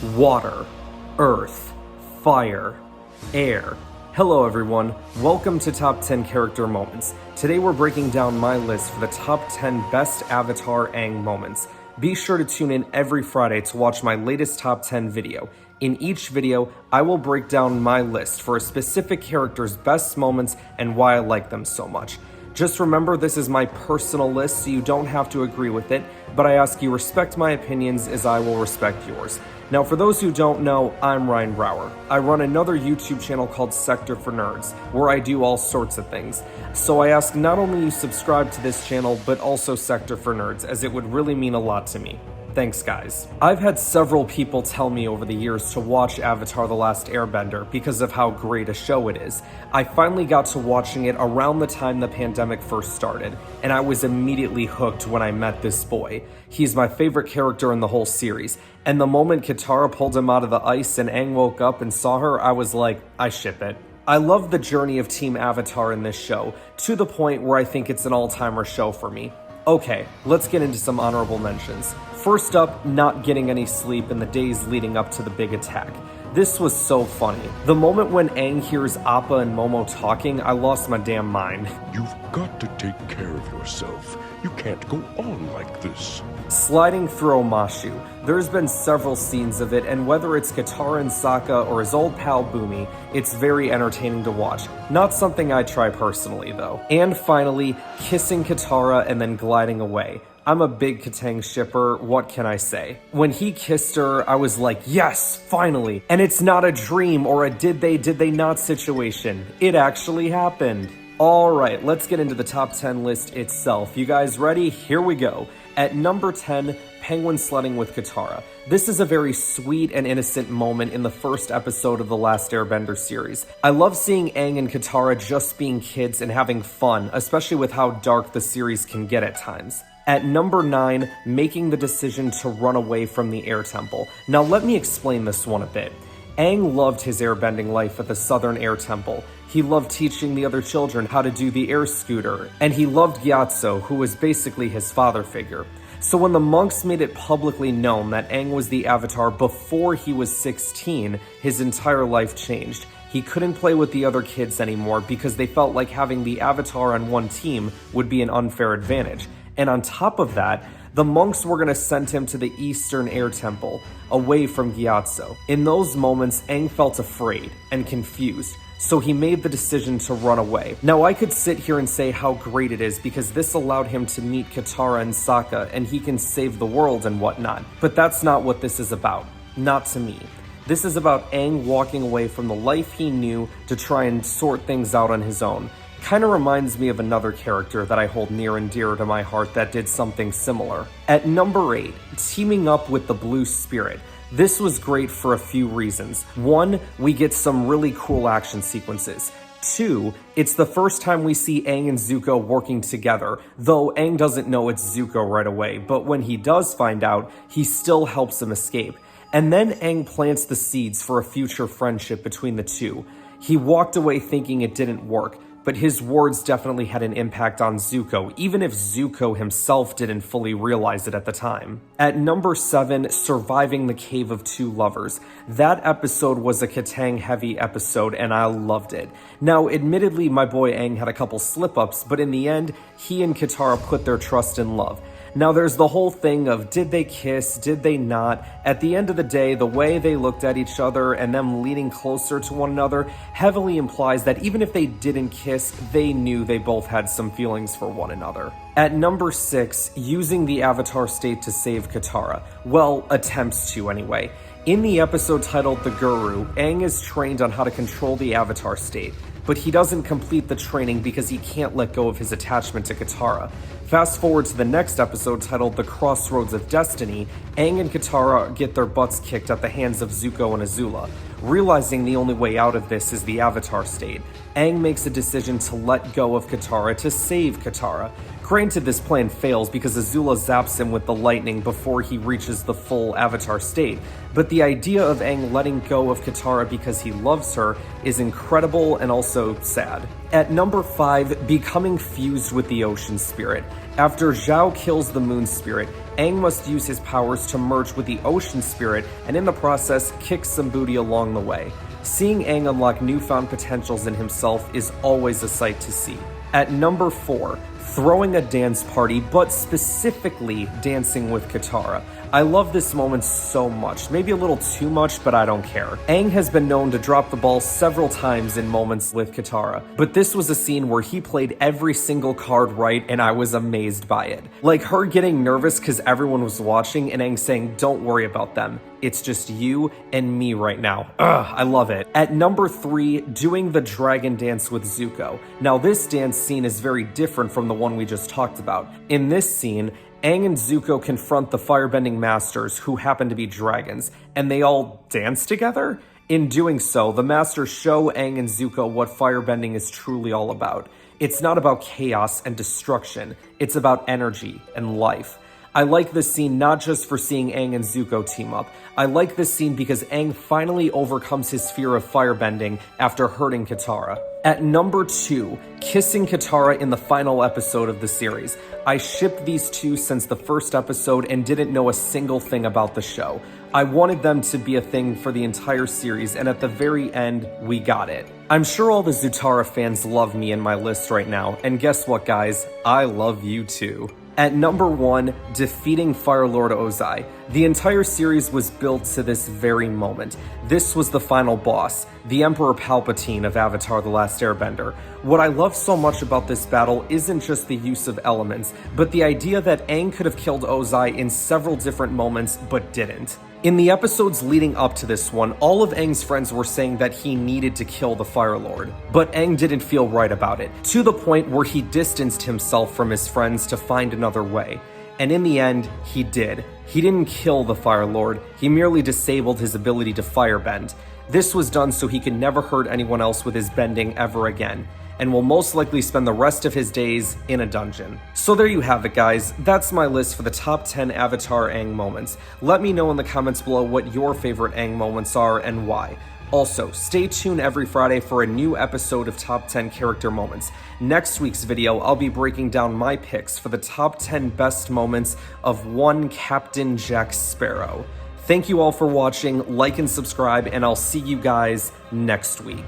water, earth, fire, air. Hello everyone, welcome to Top 10 Character Moments. Today we're breaking down my list for the top 10 best Avatar Aang moments. Be sure to tune in every Friday to watch my latest top 10 video. In each video, I will break down my list for a specific character's best moments and why I like them so much. Just remember, this is my personal list, so you don't have to agree with it, but I ask you respect my opinions as I will respect yours. Now, for those who don't know, I'm Ryan Brower. I run another YouTube channel called Sector for Nerds, where I do all sorts of things. So I ask not only you subscribe to this channel, but also Sector for Nerds, as it would really mean a lot to me. Thanks, guys. I've had several people tell me over the years to watch Avatar The Last Airbender because of how great a show it is. I finally got to watching it around the time the pandemic first started, and I was immediately hooked when I met this boy. He's my favorite character in the whole series, and the moment Katara pulled him out of the ice and Aang woke up and saw her, I was like, I ship it. I love the journey of Team Avatar in this show, to the point where I think it's an all-timer show for me. Okay, let's get into some honorable mentions. First up, not getting any sleep in the days leading up to the big attack. This was so funny. The moment when Aang hears Appa and Momo talking, I lost my damn mind. You've got to take care of yourself. You can't go on like this. Sliding through Omashu. There's been several scenes of it, and whether it's Katara and Sokka or his old pal Bumi, it's very entertaining to watch. Not something I try personally, though. And finally, kissing Katara and then gliding away. I'm a big Katang shipper, what can I say? When he kissed her, I was like, yes, finally! And it's not a dream or a did they not situation. It actually happened. Alright, let's get into the top 10 list itself. You guys ready? Here we go. At number 10, Penguin sledding with Katara. This is a very sweet and innocent moment in the first episode of the Last Airbender series. I love seeing Aang and Katara just being kids and having fun, especially with how dark the series can get at times. At number 9, making the decision to run away from the air temple. Now let me explain this one a bit. Aang loved his airbending life at the Southern Air Temple. He loved teaching the other children how to do the air scooter, and he loved Gyatso, who was basically his father figure. So when the monks made it publicly known that Aang was the Avatar before he was 16, his entire life changed. He couldn't play with the other kids anymore because they felt like having the Avatar on one team would be an unfair advantage. And on top of that, the monks were going to send him to the Eastern Air Temple, away from Gyatso. In those moments, Aang felt afraid and confused, so he made the decision to run away. Now, I could sit here and say how great it is because this allowed him to meet Katara and Sokka, and he can save the world and whatnot. But that's not what this is about. Not to me. This is about Aang walking away from the life he knew to try and sort things out on his own. Kinda reminds me of another character that I hold near and dear to my heart that did something similar. At number 8, teaming up with the Blue Spirit. This was great for a few reasons. 1, we get some really cool action sequences. 2, it's the first time we see Aang and Zuko working together, though Aang doesn't know it's Zuko right away, but when he does find out, he still helps him escape. And then Aang plants the seeds for a future friendship between the two. He walked away thinking it didn't work, but his words definitely had an impact on Zuko, even if Zuko himself didn't fully realize it at the time. At number 7, surviving the Cave of Two Lovers. That episode was a Katang-heavy episode, and I loved it. Now, admittedly, my boy Aang had a couple slip-ups, but in the end, he and Katara put their trust in love. Now, there's the whole thing of did they kiss, did they not? At the end of the day, the way they looked at each other and them leaning closer to one another heavily implies that even if they didn't kiss, they knew they both had some feelings for one another. At number 6, using the Avatar state to save Katara. Well, attempts to anyway. In the episode titled The Guru, Aang is trained on how to control the Avatar state, but he doesn't complete the training because he can't let go of his attachment to Katara. Fast forward to the next episode titled The Crossroads of Destiny, Aang and Katara get their butts kicked at the hands of Zuko and Azula. Realizing the only way out of this is the Avatar state, Aang makes a decision to let go of Katara to save Katara. Granted, this plan fails because Azula zaps him with the lightning before he reaches the full Avatar state, but the idea of Aang letting go of Katara because he loves her is incredible and also sad. At number 5, becoming fused with the ocean spirit. After Zhao kills the moon spirit, Aang must use his powers to merge with the ocean spirit and in the process kick some booty along the way. Seeing Aang unlock newfound potentials in himself is always a sight to see. At number 4, throwing a dance party, but specifically dancing with Katara. I love this moment so much, maybe a little too much, but I don't care. Aang has been known to drop the ball several times in moments with Katara, but this was a scene where he played every single card right and I was amazed by it. Like her getting nervous because everyone was watching and Aang saying, "Don't worry about them. It's just you and me right now." Ugh, I love it. At number 3, doing the dragon dance with Zuko. Now this dance scene is very different from the one we just talked about. In this scene, Aang and Zuko confront the firebending masters who happen to be dragons, and they all dance together? In doing so, the masters show Aang and Zuko what firebending is truly all about. It's not about chaos and destruction, it's about energy and life. I like this scene not just for seeing Aang and Zuko team up. I like this scene because Aang finally overcomes his fear of firebending after hurting Katara. At number 2, kissing Katara in the final episode of the series. I shipped these two since the first episode and didn't know a single thing about the show. I wanted them to be a thing for the entire series, and at the very end, we got it. I'm sure all the Zutara fans love me in my list right now, and guess what guys? I love you too. At number 1, defeating Fire Lord Ozai. The entire series was built to this very moment. This was the final boss, the Emperor Palpatine of Avatar: The Last Airbender. What I love so much about this battle isn't just the use of elements, but the idea that Aang could have killed Ozai in several different moments, but didn't. In the episodes leading up to this one, all of Aang's friends were saying that he needed to kill the Fire Lord, but Aang didn't feel right about it, to the point where he distanced himself from his friends to find another way. And in the end, he did. He didn't kill the Fire Lord, he merely disabled his ability to firebend. This was done so he could never hurt anyone else with his bending ever again, and will most likely spend the rest of his days in a dungeon. So there you have it guys, that's my list for the top 10 Avatar Aang moments. Let me know in the comments below what your favorite Aang moments are and why. Also, stay tuned every Friday for a new episode of Top 10 Character Moments. Next week's video, I'll be breaking down my picks for the top 10 best moments of one Captain Jack Sparrow. Thank you all for watching, like and subscribe, and I'll see you guys next week.